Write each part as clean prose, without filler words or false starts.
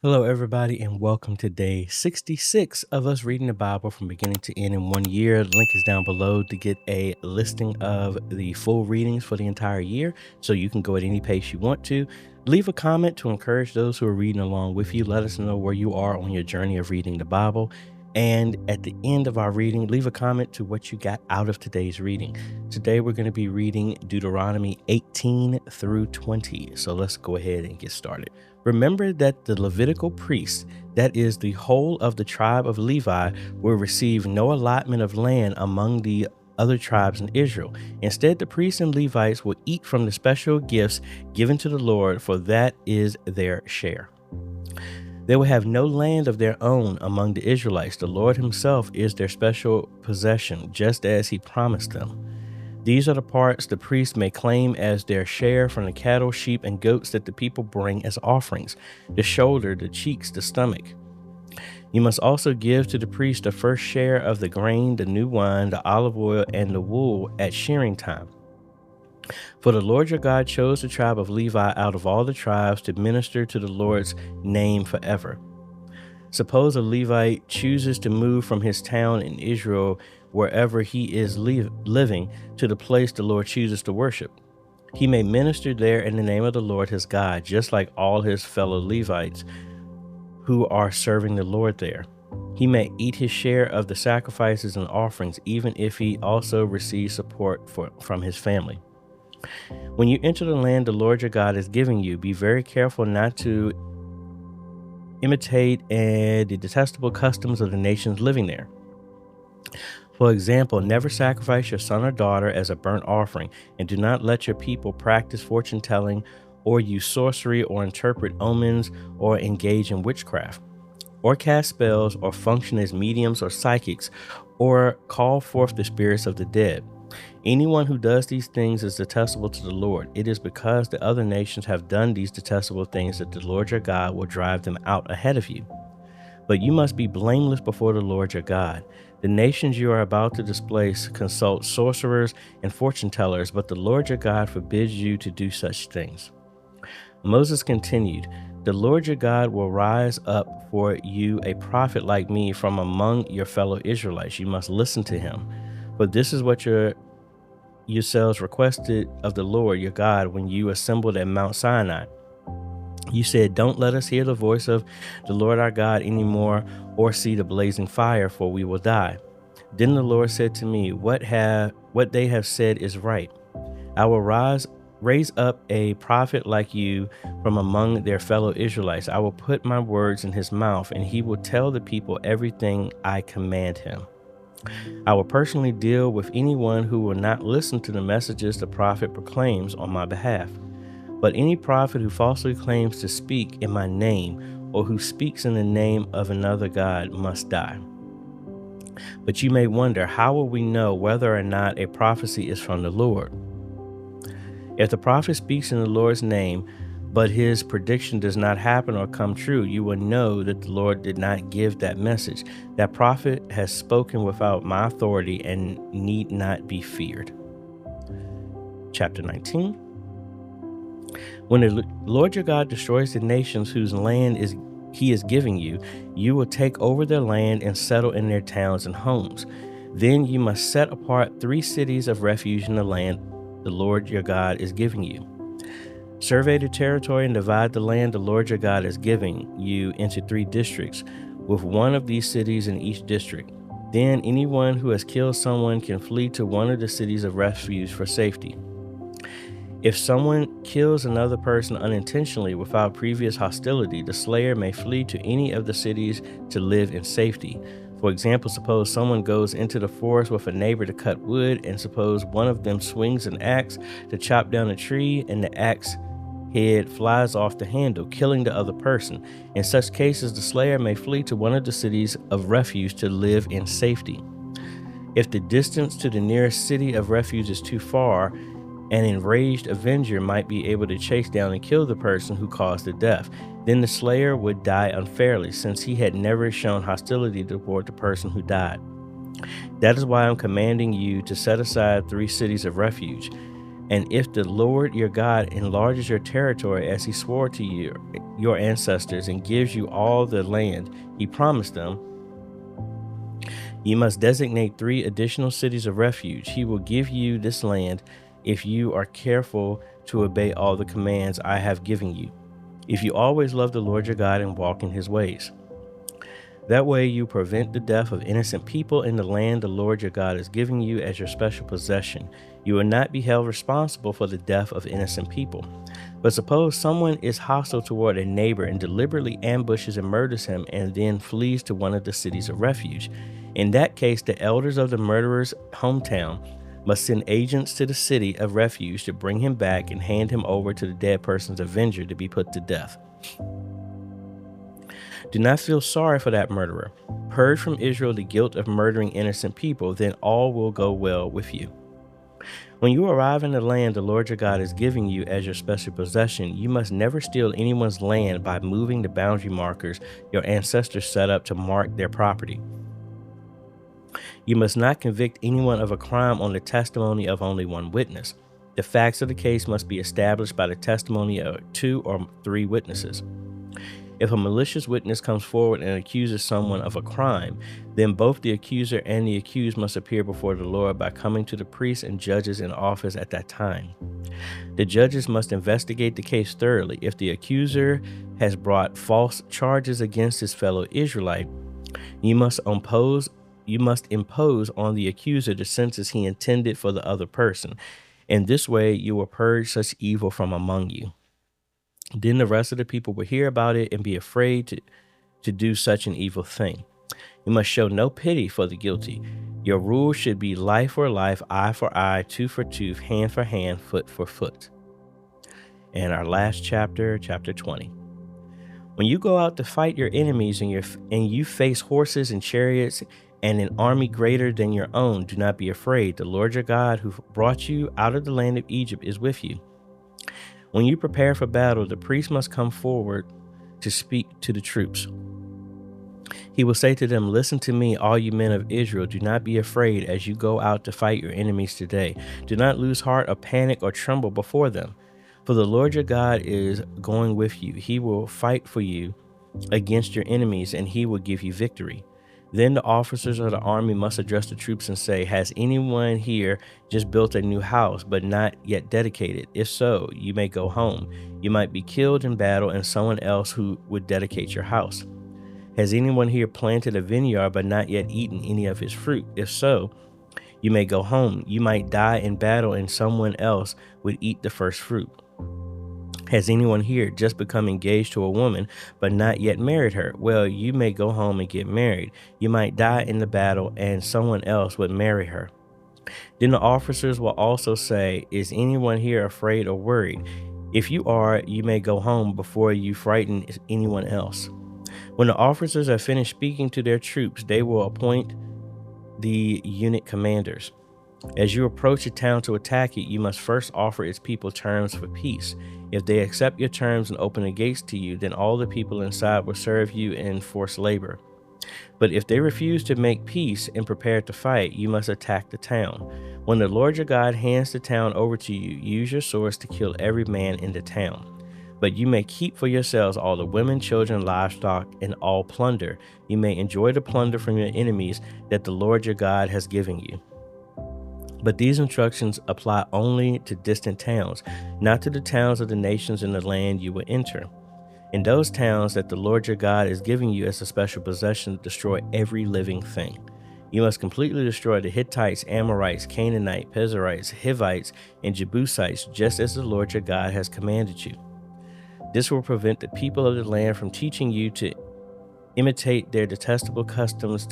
Hello, everybody, and welcome to day 66 of us reading the Bible from beginning to end in 1 year. The link is down below to get a listing of the full readings for the entire year, so you can go at any pace you want to. Leave a comment to encourage those who are reading along with you. Let us know where you are on your journey of reading the Bible. And at the end of our reading, leave a comment to what you got out of today's reading. Today, we're going to be reading Deuteronomy 18 through 20. So let's go ahead and get started. Remember that the Levitical priests, that is, the whole of the tribe of Levi, will receive no allotment of land among the other tribes in Israel. Instead, the priests and Levites will eat from the special gifts given to the Lord, for that is their share. They will have no land of their own among the Israelites. The Lord himself is their special possession, just as he promised them. These are the parts the priests may claim as their share from the cattle, sheep, and goats that the people bring as offerings: the shoulder, the cheeks, the stomach. You must also give to the priest the first share of the grain, the new wine, the olive oil, and the wool at shearing time. For the Lord your God chose the tribe of Levi out of all the tribes to minister to the Lord's name forever. Suppose a Levite chooses to move from his town in Israel, wherever he is living, to the place the Lord chooses to worship. He may minister there in the name of the Lord his God, just like all his fellow Levites who are serving the Lord there. He may eat his share of the sacrifices and offerings, even if he also receives support from his family. When you enter the land the Lord your God is giving you, be very careful not to imitate the detestable customs of the nations living there. For example, never sacrifice your son or daughter as a burnt offering, and do not let your people practice fortune telling, or use sorcery, or interpret omens, or engage in witchcraft, or cast spells, or function as mediums or psychics, or call forth the spirits of the dead. Anyone who does these things is detestable to the Lord. It is because the other nations have done these detestable things that the Lord your God will drive them out ahead of you. But you must be blameless before the Lord your God. The nations you are about to displace consult sorcerers and fortune tellers, but the Lord your God forbids you to do such things. Moses continued, "The Lord your God will rise up for you a prophet like me from among your fellow Israelites. You must listen to him. But this is what yourselves requested of the Lord your God when you assembled at Mount Sinai. You said, 'Don't let us hear the voice of the Lord our God anymore, or see the blazing fire, for we will die.' Then the Lord said to me, what they have said is right. I will raise up a prophet like you from among their fellow Israelites. I will put my words in his mouth, and he will tell the people everything I command him. I will personally deal with anyone who will not listen to the messages the prophet proclaims on my behalf. But any prophet who falsely claims to speak in my name, or who speaks in the name of another god, must die. But you may wonder, how will we know whether or not a prophecy is from the Lord? If the prophet speaks in the Lord's name, but his prediction does not happen or come true, you will know that the Lord did not give that message. That prophet has spoken without my authority and need not be feared." Chapter 19. When the Lord your God destroys the nations whose land he is giving you, you will take over their land and settle in their towns and homes. Then you must set apart 3 cities of refuge in the land the Lord your God is giving you. Survey the territory and divide the land the Lord your God is giving you into 3 districts, with one of these cities in each district. Then anyone who has killed someone can flee to one of the cities of refuge for safety. If someone kills another person unintentionally without previous hostility, the slayer may flee to any of the cities to live in safety. For example, suppose someone goes into the forest with a neighbor to cut wood, and suppose one of them swings an axe to chop down a tree, and the axe head flies off the handle, killing the other person. In such cases, the slayer may flee to one of the cities of refuge to live in safety. If the distance to the nearest city of refuge is too far, an enraged avenger might be able to chase down and kill the person who caused the death. Then the slayer would die unfairly, since he had never shown hostility toward the person who died. That is why I'm commanding you to set aside 3 cities of refuge. And if the Lord your God enlarges your territory as he swore to your ancestors, and gives you all the land he promised them, you must designate 3 additional cities of refuge. He will give you this land if you are careful to obey all the commands I have given you, if you always love the Lord your God and walk in his ways. That way you prevent the death of innocent people in the land the Lord your God is giving you as your special possession. You will not be held responsible for the death of innocent people. But suppose someone is hostile toward a neighbor and deliberately ambushes and murders him, and then flees to one of the cities of refuge. In that case, the elders of the murderer's hometown must send agents to the city of refuge to bring him back and hand him over to the dead person's avenger to be put to death. Do not feel sorry for that murderer. Purge from Israel the guilt of murdering innocent people, then all will go well with you. When you arrive in the land the Lord your God is giving you as your special possession, you must never steal anyone's land by moving the boundary markers your ancestors set up to mark their property. You must not convict anyone of a crime on the testimony of only one witness. The facts of the case must be established by the testimony of 2 or 3 witnesses. If a malicious witness comes forward and accuses someone of a crime, then both the accuser and the accused must appear before the Lord by coming to the priests and judges in office at that time. The judges must investigate the case thoroughly. If the accuser has brought false charges against his fellow Israelite, you must impose on the accuser the sentence he intended for the other person. In this way, you will purge such evil from among you. Then the rest of the people will hear about it and be afraid to do such an evil thing. You must show no pity for the guilty. Your rule should be life for life, eye for eye, tooth for tooth, hand for hand, foot for foot. And our last chapter, chapter 20. When you go out to fight your enemies and you face horses and chariots and an army greater than your own, do not be afraid. The Lord your God, who brought you out of the land of Egypt, is with you. When you prepare for battle, the priest must come forward to speak to the troops. He will say to them, "Listen to me, all you men of Israel. Do not be afraid as you go out to fight your enemies today. Do not lose heart or panic or tremble before them. For the Lord your God is going with you. He will fight for you against your enemies, and he will give you victory." Then the officers of the army must address the troops and say, "Has anyone here just built a new house, but not yet dedicated? If so, you may go home. You might be killed in battle and someone else who would dedicate your house. Has anyone here planted a vineyard, but not yet eaten any of its fruit? If so, you may go home. You might die in battle and someone else would eat the first fruit. Has anyone here just become engaged to a woman, but not yet married her? Well, you may go home and get married. You might die in the battle, and someone else would marry her." Then the officers will also say, "Is anyone here afraid or worried? If you are, you may go home before you frighten anyone else." When the officers have finished speaking to their troops, they will appoint the unit commanders. As you approach a town to attack it, you must first offer its people terms for peace. If they accept your terms and open the gates to you, then all the people inside will serve you in forced labor. But if they refuse to make peace and prepare to fight, you must attack the town. When the Lord your God hands the town over to you, use your swords to kill every man in the town. But you may keep for yourselves all the women, children, livestock, and all plunder. You may enjoy the plunder from your enemies that the Lord your God has given you. But these instructions apply only to distant towns, not to the towns of the nations in the land you will enter. In those towns that the Lord your God is giving you as a special possession, destroy every living thing. You must completely destroy the Hittites, Amorites, Canaanites, Perizzites, Hivites, and Jebusites, just as the Lord your God has commanded you. This will prevent the people of the land from teaching you to imitate their detestable customs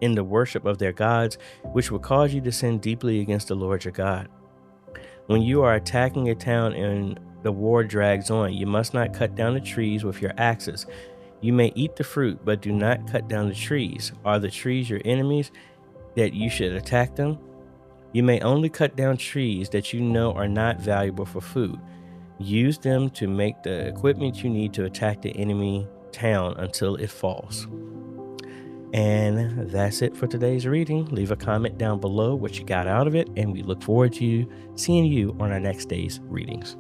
in the worship of their gods, which will cause you to sin deeply against the Lord your God. When you are attacking a town and the war drags on, you must not cut down the trees with your axes. You may eat the fruit, but do not cut down the trees. Are the trees your enemies that you should attack them? You may only cut down trees that you know are not valuable for food. Use them to make the equipment you need to attack the enemy town until it falls. And that's it for today's reading. Leave a comment down below what you got out of it, and we look forward to seeing you on our next day's readings.